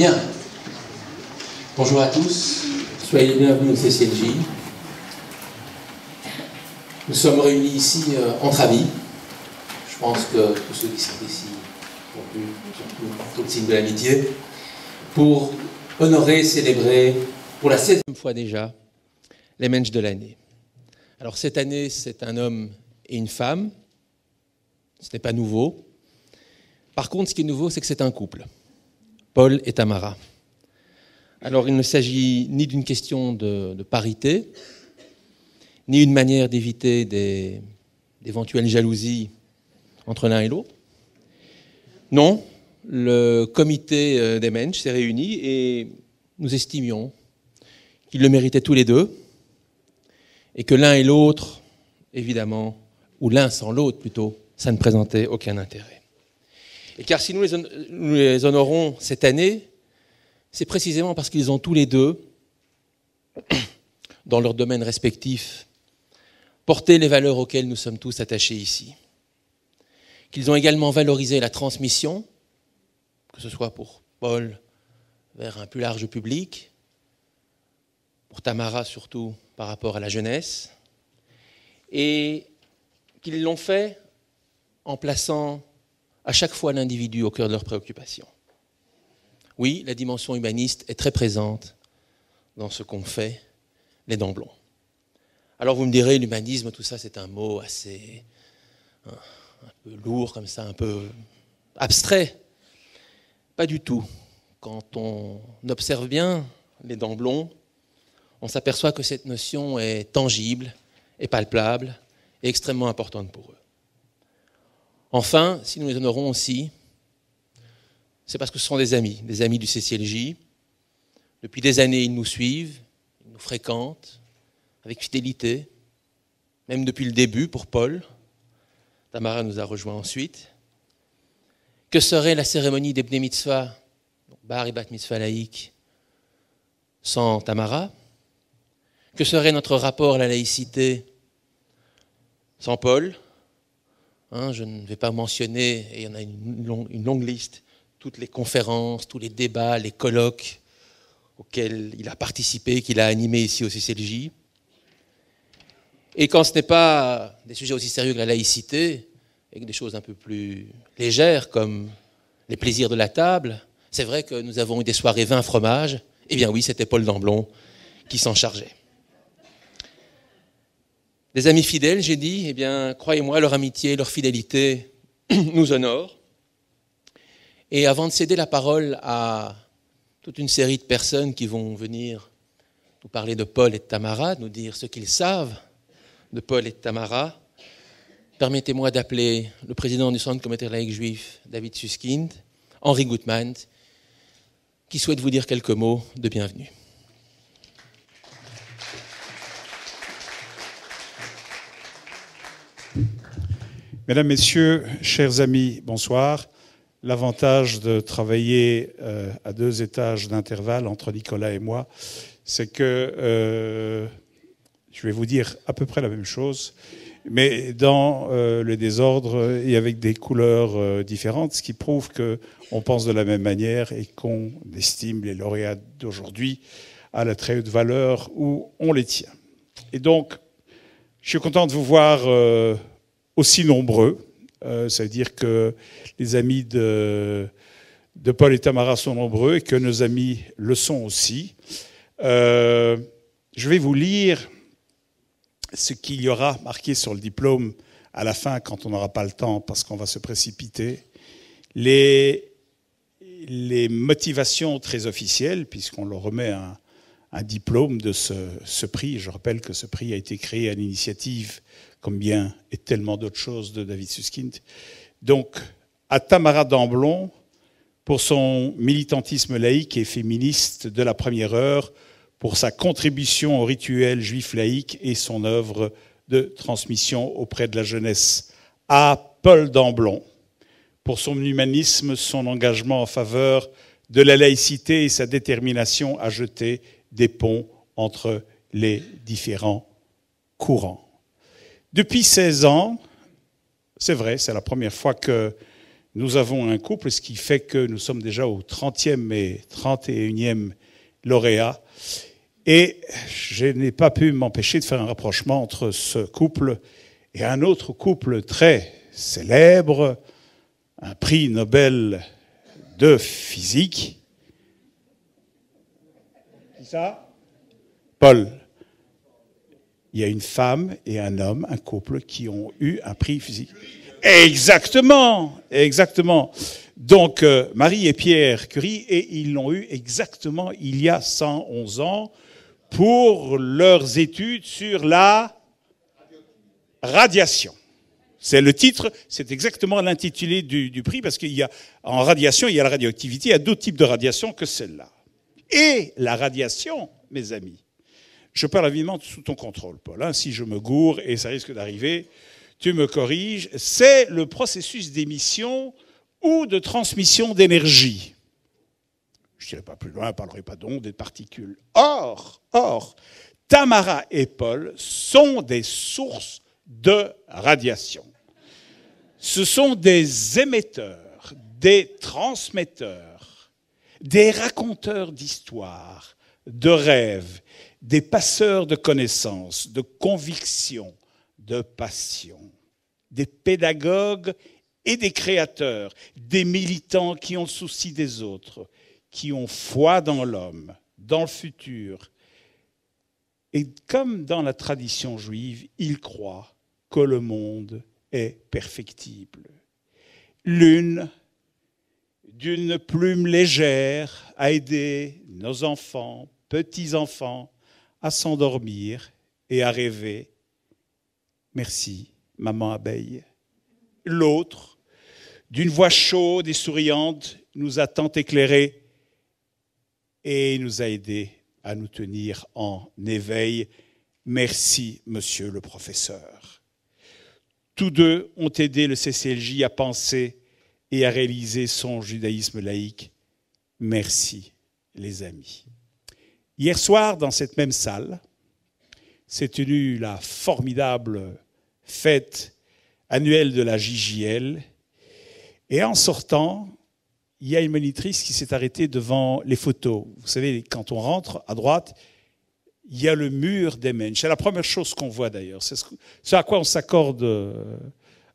Bien. Bonjour à tous. Soyez les bienvenus au CCLJ. Nous sommes réunis ici entre amis. Je pense que tous ceux qui sont ici ont pu, surtout tout le signe de l'amitié, pour honorer, célébrer, pour la 16e fois déjà, les Mensch de l'année. Alors cette année, c'est un homme et une femme. Ce n'est pas nouveau. Par contre, ce qui est nouveau, c'est que c'est un couple. Paul et Tamara. Alors il ne s'agit ni d'une question de parité, ni une manière d'éviter d'éventuelles jalousies entre l'un et l'autre. Non, le comité des Mensch s'est réuni et nous estimions qu'ils le méritaient tous les deux et que l'un et l'autre, évidemment, ou l'un sans l'autre plutôt, ça ne présentait aucun intérêt. Et car si nous les honorons cette année, c'est précisément parce qu'ils ont tous les deux, dans leurs domaines respectifs, porté les valeurs auxquelles nous sommes tous attachés ici. Qu'ils ont également valorisé la transmission, que ce soit pour Paul vers un plus large public, pour Tamara surtout par rapport à la jeunesse, et qu'ils l'ont fait en plaçant à chaque fois l'individu au cœur de leurs préoccupations. Oui, la dimension humaniste est très présente dans ce qu'ont fait les Damblons. Alors vous me direz, l'humanisme, tout ça, c'est un mot assez un peu lourd, comme ça, un peu abstrait. Pas du tout. Quand on observe bien les Damblons, on s'aperçoit que cette notion est tangible, et palpable, et extrêmement importante pour eux. Enfin, si nous les honorons aussi, c'est parce que ce sont des amis du CCLJ. Depuis des années, ils nous suivent, ils nous fréquentent, avec fidélité, même depuis le début pour Paul. Tamara nous a rejoints ensuite. Que serait la cérémonie des Bnei Mitzvah, bar et bat mitzvah laïque, sans Tamara? Que serait notre rapport à la laïcité sans Paul? Je ne vais pas mentionner, et il y en a une longue liste, toutes les conférences, tous les débats, les colloques auxquels il a participé, qu'il a animés ici au CCLJ. Et quand ce n'est pas des sujets aussi sérieux que la laïcité, et que des choses un peu plus légères comme les plaisirs de la table, c'est vrai que nous avons eu des soirées vin fromage. Eh bien oui, c'était Paul Damblon qui s'en chargeait. Des amis fidèles, j'ai dit, eh bien, croyez-moi, leur amitié, leur fidélité nous honorent. Et avant de céder la parole à toute une série de personnes qui vont venir nous parler de Paul et de Tamara, nous dire ce qu'ils savent de Paul et de Tamara, permettez-moi d'appeler le président du Centre communautaire laïque juif, David Suskind, Henri Gutmann, qui souhaite vous dire quelques mots de bienvenue. Mesdames, Messieurs, chers amis, bonsoir. L'avantage de travailler à 2 étages d'intervalle entre Nicolas et moi, c'est que je vais vous dire à peu près la même chose, mais dans le désordre et avec des couleurs différentes, ce qui prouve qu'on pense de la même manière et qu'on estime les lauréats d'aujourd'hui à la très haute valeur où on les tient. Et donc, je suis content de vous voir aussi nombreux. Ça veut dire que les amis de Paul et Tamara sont nombreux et que nos amis le sont aussi. Je vais vous lire ce qu'il y aura marqué sur le diplôme à la fin quand on n'aura pas le temps parce qu'on va se précipiter. Les motivations très officielles, puisqu'on leur remet un diplôme de ce prix. Je rappelle que ce prix a été créé à l'initiative, comme bien et tellement d'autres choses, de David Suskind. Donc, à Tamara Damblon, pour son militantisme laïque et féministe de la première heure, pour sa contribution au rituel juif laïque et son œuvre de transmission auprès de la jeunesse. À Paul Damblon, pour son humanisme, son engagement en faveur de la laïcité et sa détermination à jeter des ponts entre les différents courants. Depuis 16 ans, c'est vrai, c'est la première fois que nous avons un couple, ce qui fait que nous sommes déjà au 30e et 31e lauréat. Et je n'ai pas pu m'empêcher de faire un rapprochement entre ce couple et un autre couple très célèbre, un prix Nobel de physique. Qui ça? Paul. Il y a une femme et un homme, un couple, qui ont eu un prix physique. Exactement, exactement. Donc, Marie et Pierre Curie, et ils l'ont eu exactement il y a 111 ans pour leurs études sur la radiation. C'est le titre, c'est exactement l'intitulé du prix, parce qu'il y a, en radiation, il y a la radioactivité, il y a d'autres types de radiation que celle-là. Et la radiation, mes amis, je parle évidemment sous ton contrôle, Paul, hein, si je me gourre, et ça risque d'arriver, tu me corriges, c'est le processus d'émission ou de transmission d'énergie. Je n'irai pas plus loin, je ne parlerai pas d'ondes et de particules. Or, Tamara et Paul sont des sources de radiation. Ce sont des émetteurs, des transmetteurs, des raconteurs d'histoires, de rêves, des passeurs de connaissances, de convictions, de passions, des pédagogues et des créateurs, des militants qui ont le souci des autres, qui ont foi dans l'homme, dans le futur. Et comme dans la tradition juive, ils croient que le monde est perfectible. L'une, d'une plume légère, a aidé nos enfants, petits-enfants, à s'endormir et à rêver. Merci, maman abeille. L'autre, d'une voix chaude et souriante, nous a tant éclairés et nous a aidés à nous tenir en éveil. Merci, monsieur le professeur. Tous deux ont aidé le CCLJ à penser et à réaliser son judaïsme laïque. Merci, les amis. Hier soir, dans cette même salle, s'est tenue la formidable fête annuelle de la JJL. Et en sortant, il y a une monitrice qui s'est arrêtée devant les photos. Vous savez, quand on rentre à droite, il y a le mur des mensch. C'est la première chose qu'on voit d'ailleurs. C'est ce à quoi on s'accorde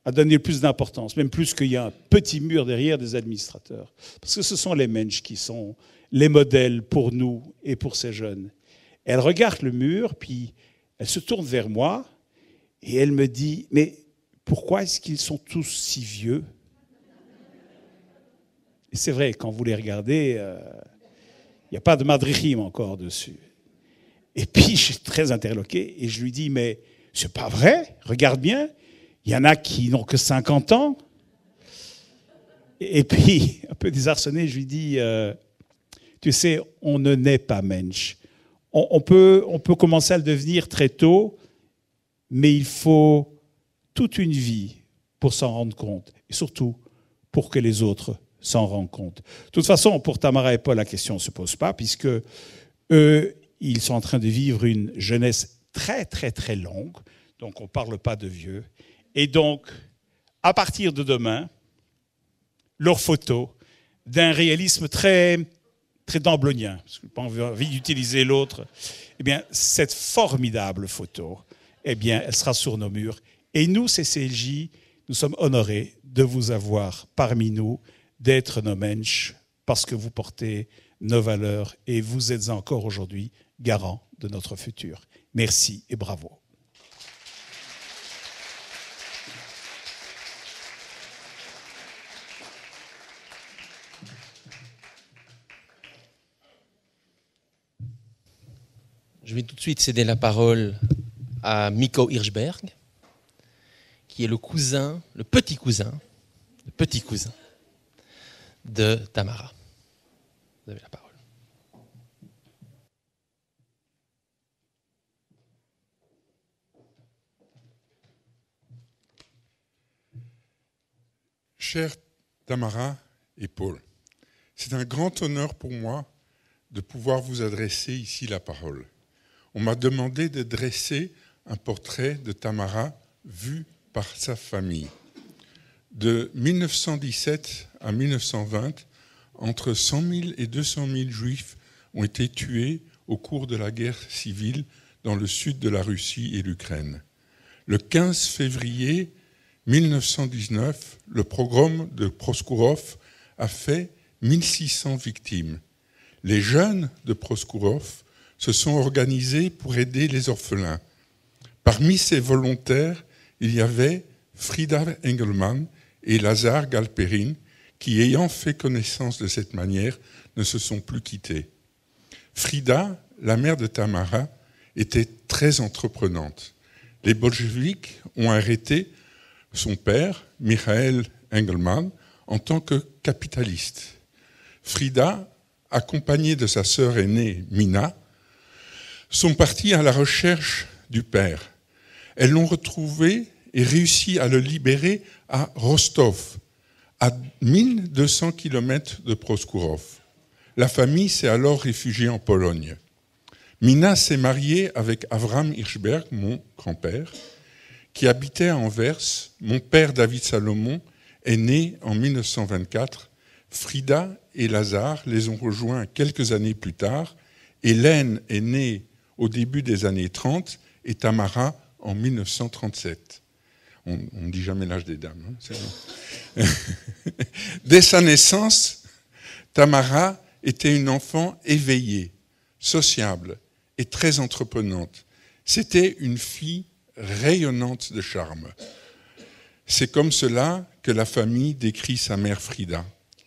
à donner le plus d'importance, même plus qu'il y a un petit mur derrière des administrateurs. Parce que ce sont les mensch qui sont les modèles pour nous et pour ces jeunes. Elle regarde le mur, puis elle se tourne vers moi et elle me dit « Mais pourquoi est-ce qu'ils sont tous si vieux ?» Et c'est vrai, quand vous les regardez, il n'y a pas de madrichim encore dessus. Et puis, je suis très interloqué et je lui dis « Mais c'est pas vrai, regarde bien, il y en a qui n'ont que 50 ans. » Et puis, un peu désarçonné, je lui dis tu sais, on ne naît pas mensch. On peut commencer à le devenir très tôt, mais il faut toute une vie pour s'en rendre compte, et surtout pour que les autres s'en rendent compte. De toute façon, pour Tamara et Paul, la question ne se pose pas, puisque eux, ils sont en train de vivre une jeunesse très, très, très longue, donc on ne parle pas de vieux. Et donc, à partir de demain, leurs photos, d'un réalisme très, très damblonien, parce que je n'ai pas envie d'utiliser l'autre, eh bien, cette formidable photo, eh bien, elle sera sur nos murs. Et nous, CCLJ, nous sommes honorés de vous avoir parmi nous, d'être nos mensch, parce que vous portez nos valeurs et vous êtes encore aujourd'hui garant de notre futur. Merci et bravo. Je vais tout de suite céder la parole à Mikko Hirschberg, qui est le petit cousin de Tamara. Vous avez la parole. Chers Tamara et Paul, c'est un grand honneur pour moi de pouvoir vous adresser ici la parole. On m'a demandé de dresser un portrait de Tamara vu par sa famille. De 1917 à 1920, entre 100 000 et 200 000 juifs ont été tués au cours de la guerre civile dans le sud de la Russie et l'Ukraine. Le 15 février 1919, le pogrom de Proskourov a fait 1600 victimes. Les jeunes de Proskourov se sont organisés pour aider les orphelins. Parmi ces volontaires, il y avait Frida Engelmann et Lazar Galperin, qui, ayant fait connaissance de cette manière, ne se sont plus quittés. Frida, la mère de Tamara, était très entreprenante. Les bolcheviks ont arrêté son père, Mikhail Engelmann, en tant que capitaliste. Frida, accompagnée de sa sœur aînée, Mina, sont partis à la recherche du père. Elles l'ont retrouvé et réussi à le libérer à Rostov, à 1200 km de Proskourov. La famille s'est alors réfugiée en Pologne. Mina s'est mariée avec Avram Hirschberg, mon grand-père, qui habitait à Anvers. Mon père, David Salomon, est né en 1924. Frida et Lazare les ont rejoints quelques années plus tard. Hélène est née au début des années 30 et Tamara en 1937. On ne dit jamais l'âge des dames. Hein, c'est bon. Dès sa naissance, Tamara était une enfant éveillée, sociable et très entreprenante. C'était une fille rayonnante de charme. C'est comme cela que la famille décrit sa mère Frida.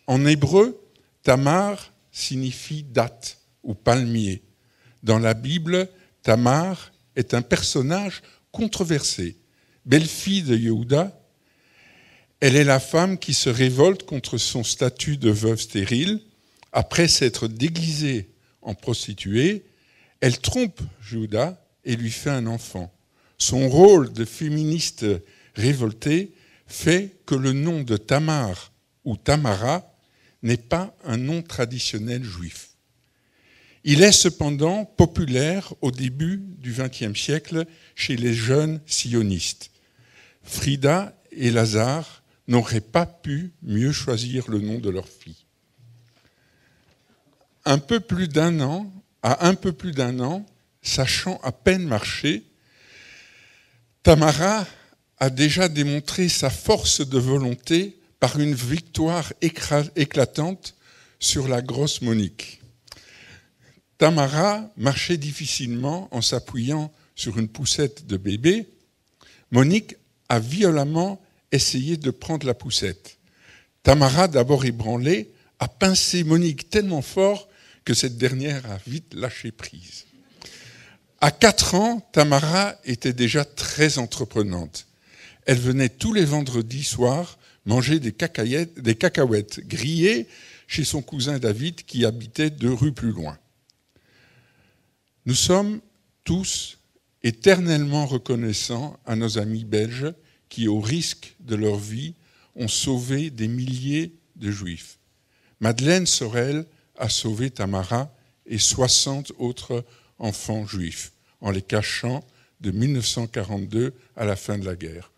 En hébreu, Tamar signifie date ou palmier. Dans la Bible, Tamar est un personnage controversé. Belle-fille de Yehuda, elle est la femme qui se révolte contre son statut de veuve stérile. Après s'être déguisée en prostituée, elle trompe Yehuda et lui fait un enfant. Son rôle de féministe révoltée fait que le nom de Tamar ou Tamara n'est pas un nom traditionnel juif. Il est cependant populaire au début du XXe siècle chez les jeunes sionistes. Frida et Lazare n'auraient pas pu mieux choisir le nom de leur fille. À un peu plus d'un an, sachant à peine marcher, Tamara a déjà démontré sa force de volonté par une victoire éclatante sur la grosse Monique. Tamara marchait difficilement en s'appuyant sur une poussette de bébé. Monique a violemment essayé de prendre la poussette. Tamara, d'abord ébranlée, a pincé Monique tellement fort que cette dernière a vite lâché prise. À 4 ans, Tamara était déjà très entreprenante. Elle venait tous les vendredis soirs manger des cacahuètes grillées chez son cousin David qui habitait 2 rues plus loin. Nous sommes tous éternellement reconnaissants à nos amis belges qui, au risque de leur vie, ont sauvé des milliers de juifs. Madeleine Sorel a sauvé Tamara et 60 autres enfants juifs en les cachant de 1942 à la fin de la guerre.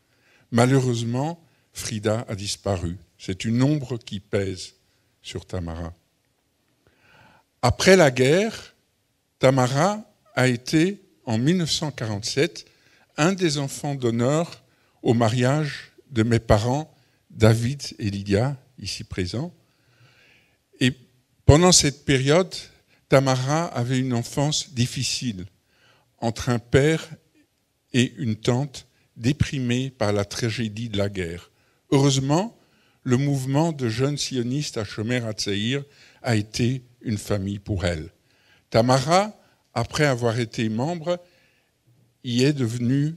Malheureusement, Frida a disparu. C'est une ombre qui pèse sur Tamara. Après la guerre, Tamara a été, en 1947, un des enfants d'honneur au mariage de mes parents, David et Lydia, ici présents. Et pendant cette période, Tamara avait une enfance difficile, entre un père et une tante déprimés par la tragédie de la guerre. Heureusement, le mouvement de jeunes sionistes à Shomer HaTzaïr a été une famille pour elle. Tamara, après avoir été membre, y est devenue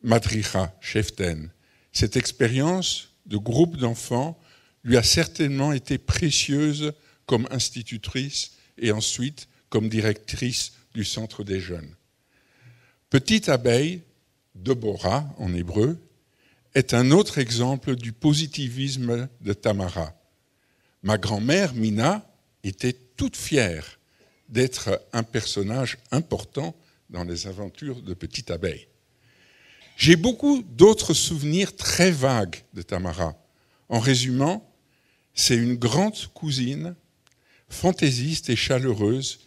madricha, cheftaine. Cette expérience de groupe d'enfants lui a certainement été précieuse comme institutrice et ensuite comme directrice du centre des jeunes. Petite abeille, Deborah en hébreu, est un autre exemple du positivisme de Tamara. Ma grand-mère, Mina, était toute fière d'être un personnage important dans les aventures de Petite Abeille. J'ai beaucoup d'autres souvenirs très vagues de Tamara. En résumant, c'est une grande cousine, fantaisiste et chaleureuse,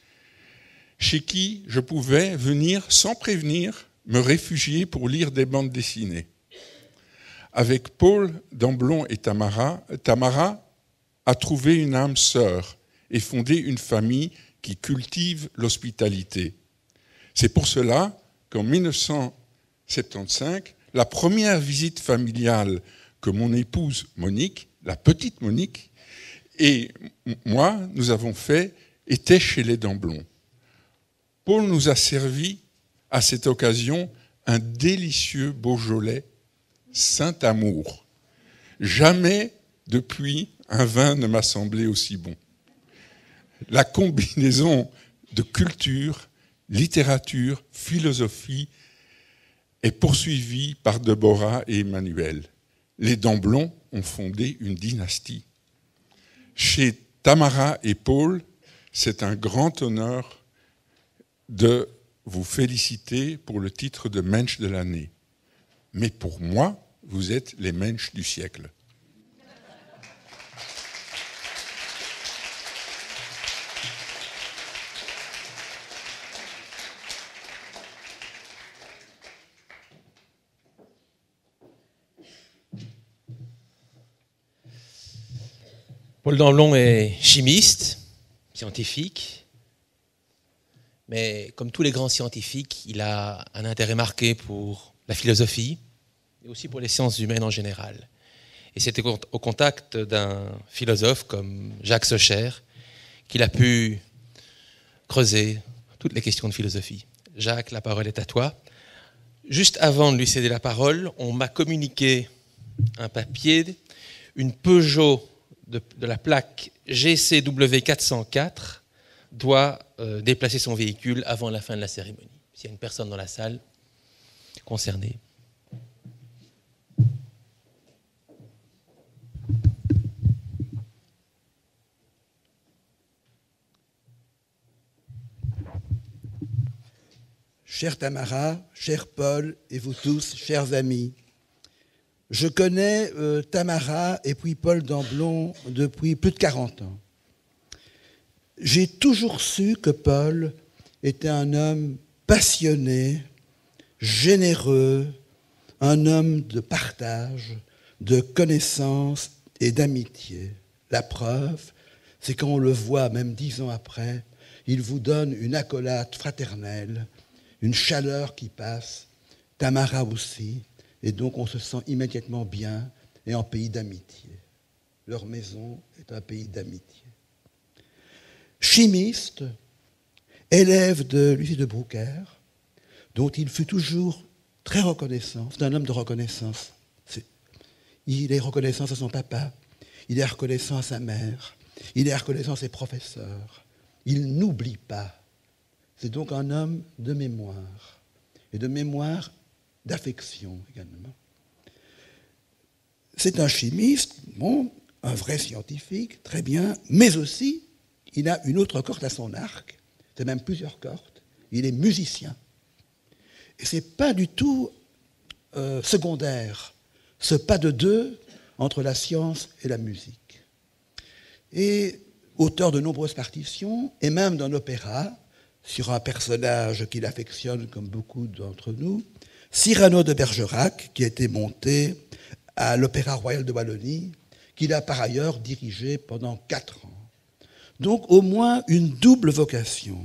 chez qui je pouvais venir sans prévenir me réfugier pour lire des bandes dessinées. Avec Paul Damblon et Tamara a trouvé une âme sœur et fondé une famille qui cultive l'hospitalité. C'est pour cela qu'en 1975, la première visite familiale que mon épouse Monique, la petite Monique, et moi, nous avons fait, était chez les Damblon. Paul nous a servi à cette occasion un délicieux Beaujolais Saint-Amour. Jamais depuis un vin ne m'a semblé aussi bon. La combinaison de culture, littérature, philosophie est poursuivie par Deborah et Emmanuel. Les Damblon ont fondé une dynastie. Chez Tamara et Paul, c'est un grand honneur de vous féliciter pour le titre de Mensch de l'année. Mais pour moi, vous êtes les Mensch du siècle. Paul Damblon est chimiste, scientifique, mais comme tous les grands scientifiques, il a un intérêt marqué pour la philosophie et aussi pour les sciences humaines en général. Et c'était au contact d'un philosophe comme Jacques Socher qu'il a pu creuser toutes les questions de philosophie. Jacques, la parole est à toi. Juste avant de lui céder la parole, on m'a communiqué un papier, une Peugeot de la plaque GCW 404 doit déplacer son véhicule avant la fin de la cérémonie. S'il y a une personne dans la salle concernée. Chère Tamara, cher Paul et vous tous, chers amis, je connais Tamara et puis Paul Damblon depuis plus de 40 ans. J'ai toujours su que Paul était un homme passionné, généreux, un homme de partage, de connaissance et d'amitié. La preuve, c'est quand on le voit, même 10 ans après, il vous donne une accolade fraternelle, une chaleur qui passe, Tamara aussi, et donc on se sent immédiatement bien et en pays d'amitié. Leur maison est un pays d'amitié. Chimiste, élève de Lucie de Broucker, dont il fut toujours très reconnaissant. C'est un homme de reconnaissance. Il est reconnaissant à son papa, il est reconnaissant à sa mère, il est reconnaissant à ses professeurs. Il n'oublie pas. C'est donc un homme de mémoire, et de mémoire d'affection également. C'est un chimiste, bon, un vrai scientifique, très bien, mais aussi, il a une autre corde à son arc, c'est même plusieurs cordes, il est musicien. Et ce n'est pas du tout secondaire, ce pas de deux entre la science et la musique. Et auteur de nombreuses partitions, et même d'un opéra, sur un personnage qu'il affectionne comme beaucoup d'entre nous, Cyrano de Bergerac, qui a été monté à l'Opéra Royal de Wallonie, qu'il a par ailleurs dirigé pendant 4 ans. Donc au moins une double vocation.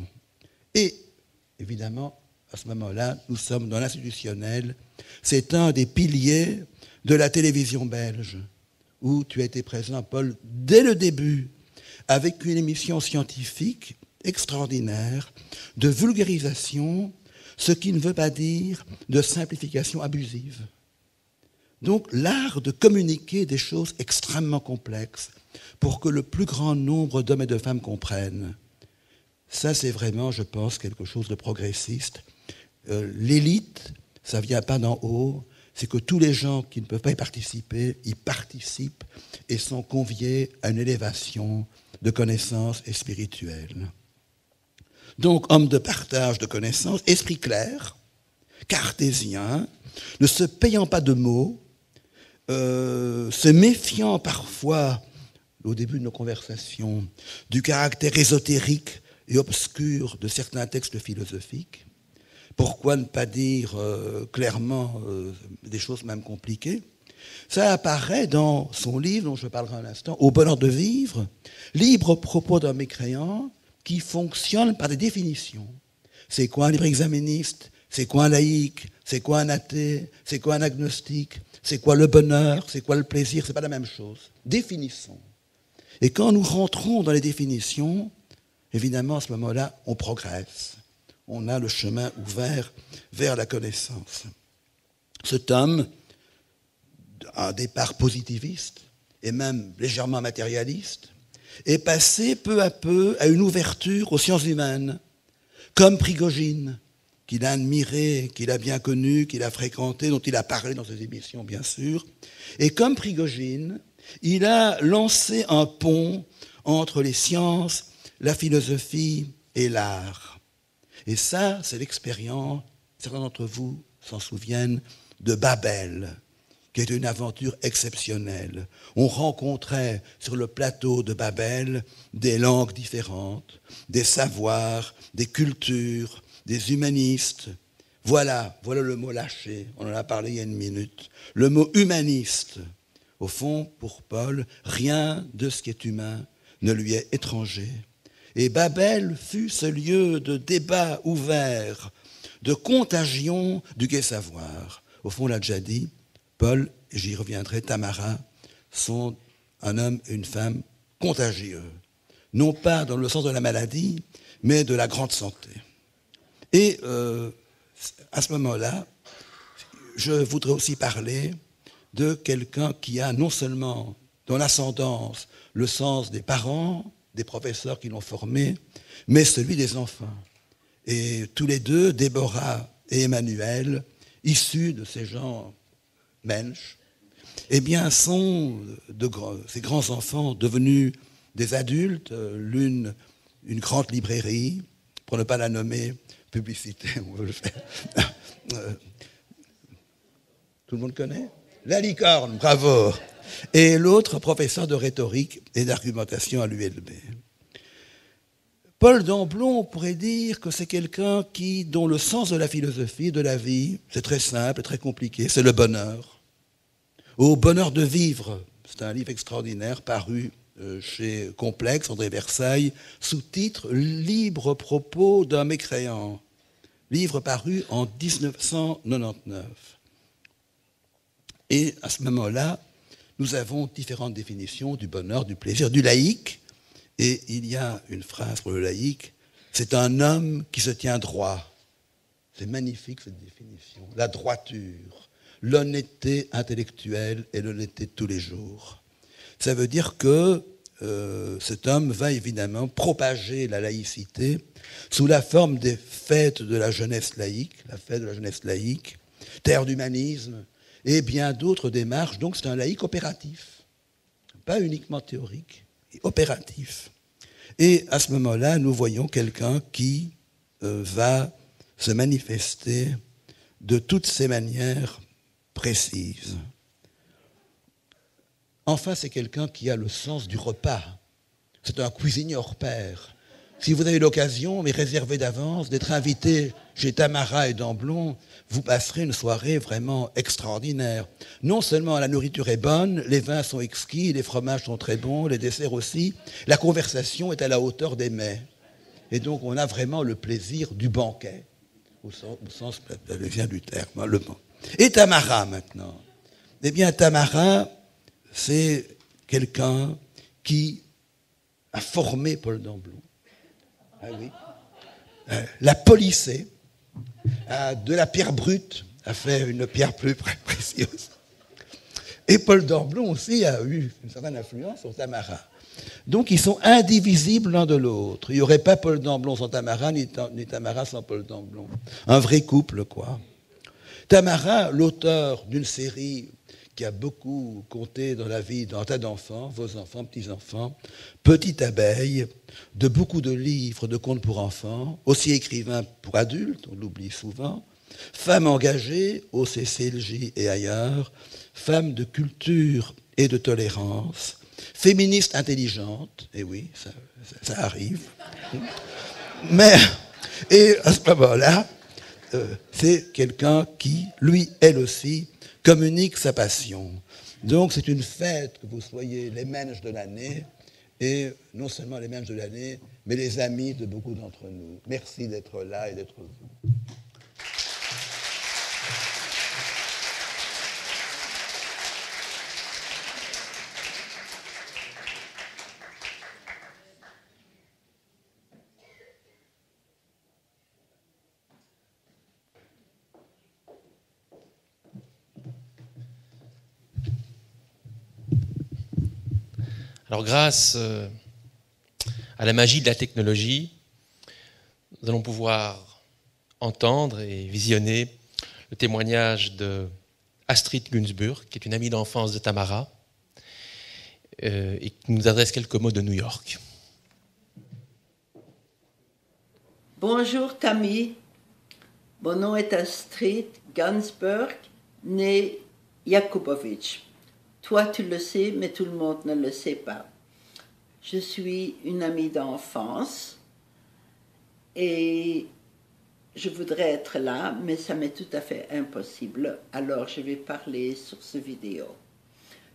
Et évidemment, à ce moment-là, nous sommes dans l'institutionnel. C'est un des piliers de la télévision belge, où tu as été présent, Paul, dès le début, avec une émission scientifique extraordinaire, de vulgarisation, ce qui ne veut pas dire de simplification abusive. Donc l'art de communiquer des choses extrêmement complexes pour que le plus grand nombre d'hommes et de femmes comprennent. Ça, c'est vraiment, je pense, quelque chose de progressiste. L'élite, ça ne vient pas d'en haut, c'est que tous les gens qui ne peuvent pas y participent et sont conviés à une élévation de connaissances et spirituelles. Donc, homme de partage de connaissances, esprit clair, cartésien, ne se payant pas de mots, se méfiant parfois, au début de nos conversations, du caractère ésotérique et obscur de certains textes philosophiques, pourquoi ne pas dire clairement des choses même compliquées? Ça apparaît dans son livre, dont je parlerai un instant, Au bonheur de vivre, libre propos d'un mécréant qui fonctionne par des définitions. C'est quoi un libre exaministe? C'est quoi un laïc? C'est quoi un athée? C'est quoi un agnostique? C'est quoi le bonheur? C'est quoi le plaisir? C'est pas la même chose. Définissons. Et quand nous rentrons dans les définitions, évidemment, à ce moment-là, on progresse. On a le chemin ouvert vers la connaissance. Ce tome, un départ positiviste et même légèrement matérialiste, est passé peu à peu à une ouverture aux sciences humaines, comme Prigogine, qu'il a admiré, qu'il a bien connu, qu'il a fréquenté, dont il a parlé dans ses émissions, bien sûr. Et comme Prigogine, il a lancé un pont entre les sciences, la philosophie et l'art. Et ça, c'est l'expérience, certains d'entre vous s'en souviennent, de Babel, qui est une aventure exceptionnelle. On rencontrait sur le plateau de Babel des langues différentes, des savoirs, des cultures, des humanistes. Voilà le mot lâché, on en a parlé il y a une minute. Le mot humaniste, au fond, pour Paul, rien de ce qui est humain ne lui est étranger. Et Babel fut ce lieu de débat ouvert, de contagion du gai savoir. Au fond, on l'a déjà dit, Paul, et j'y reviendrai, Tamara, sont un homme et une femme contagieux. Non pas dans le sens de la maladie, mais de la grande santé. Et à ce moment-là, je voudrais aussi parler de quelqu'un qui a non seulement dans l'ascendance le sens des parents, des professeurs qui l'ont formé, mais celui des enfants. Et tous les deux, Déborah et Emmanuel, issus de ces gens Mensch, eh bien, sont ces grands enfants devenus des adultes, l'une une grande librairie, pour ne pas la nommer, publicité, on veut le faire. Tout le monde connaît? La Licorne, bravo. Et l'autre, professeur de rhétorique et d'argumentation à l'ULB. Paul d'Amblon, on pourrait dire que c'est quelqu'un dont le sens de la philosophie, de la vie, c'est très simple et très compliqué, c'est le bonheur. Au bonheur de vivre, c'est un livre extraordinaire paru chez Complexe, André Versailles, sous-titre « Libre propos d'un mécréant », livre paru en 1999. Et à ce moment-là, nous avons différentes définitions du bonheur, du plaisir, du laïc. Et il y a une phrase pour le laïc, c'est un homme qui se tient droit. C'est magnifique cette définition. La droiture, l'honnêteté intellectuelle et l'honnêteté de tous les jours. Ça veut dire que cet homme va évidemment propager la laïcité sous la forme des fêtes de la jeunesse laïque, la fête de la jeunesse laïque, terre d'humanisme, et bien d'autres démarches. Donc c'est un laïc opératif, pas uniquement théorique, opératif. Et à ce moment-là, nous voyons quelqu'un qui va se manifester de toutes ces manières précises. Enfin, c'est quelqu'un qui a le sens du repas. C'est un cuisinier hors pair. Si vous avez l'occasion, mais réservez d'avance, d'être invité chez Tamara et d'Amblon, vous passerez une soirée vraiment extraordinaire. Non seulement la nourriture est bonne, les vins sont exquis, les fromages sont très bons, les desserts aussi, la conversation est à la hauteur des mets. Et donc on a vraiment le plaisir du banquet, au sens vient du terme, le banquet. Et Tamara maintenant. Eh bien Tamara, c'est quelqu'un qui a formé Paul d'Amblon. Ah oui. L'a polissé, de la pierre brute a fait une pierre plus précieuse. Et Paul d'Amblon aussi a eu une certaine influence sur Tamara. Donc ils sont indivisibles l'un de l'autre. Il n'y aurait pas Paul d'Amblon sans Tamara, ni Tamara sans Paul d'Amblon. Un vrai couple, quoi. Tamara, l'auteur d'une série qui a beaucoup compté dans la vie d'un tas d'enfants, vos enfants, petits-enfants, Petite Abeille, de beaucoup de livres, de contes pour enfants, aussi écrivain pour adultes, on l'oublie souvent, femme engagée au CCLJ et ailleurs, femme de culture et de tolérance, féministe intelligente, et oui, ça arrive. Mais, et à ce moment-là, c'est quelqu'un qui, lui, elle aussi, communique sa passion. Donc c'est une fête que vous soyez les mensch de l'année, et non seulement les mensch de l'année, mais les amis de beaucoup d'entre nous. Merci d'être là et d'être vous. Alors grâce à la magie de la technologie, nous allons pouvoir entendre et visionner le témoignage de Astrid Günzburg, qui est une amie d'enfance de Tamara, et qui nous adresse quelques mots de New York. Bonjour Tammy, mon nom est Astrid Günzburg, née Jakubowicz. Toi, tu le sais, mais tout le monde ne le sait pas. Je suis une amie d'enfance et je voudrais être là, mais ça m'est tout à fait impossible. Alors, je vais parler sur ce vidéo.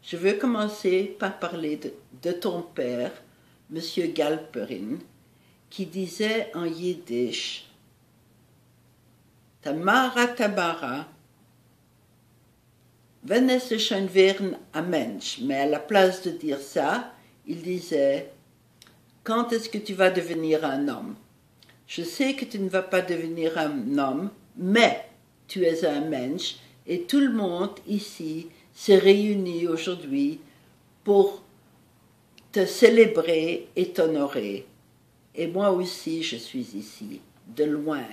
Je veux commencer par parler de ton père, Monsieur Galperin, qui disait en yiddish « Tamara, Tamara » wenn es schon wären un Mensch, mais à la place de dire ça, il disait « Quand est-ce que tu vas devenir un homme? Je sais que tu ne vas pas devenir un homme, mais tu es un Mensch et tout le monde ici s'est réuni aujourd'hui pour te célébrer et t'honorer. Et moi aussi, je suis ici, de loin. »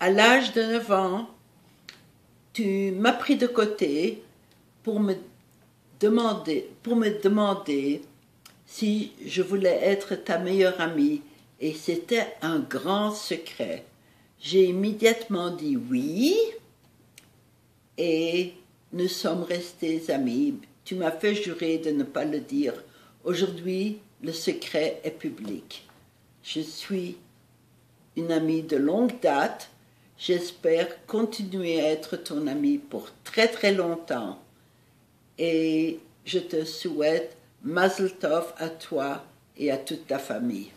À l'âge de 9 ans, tu m'as pris de côté pour me demander si je voulais être ta meilleure amie, et c'était un grand secret. J'ai immédiatement dit oui, et nous sommes restés amis. Tu m'as fait jurer de ne pas le dire. Aujourd'hui, le secret est public. Je suis une amie de longue date. J'espère continuer à être ton ami pour très très longtemps. Et je te souhaite Mazel Tov à toi et à toute ta famille.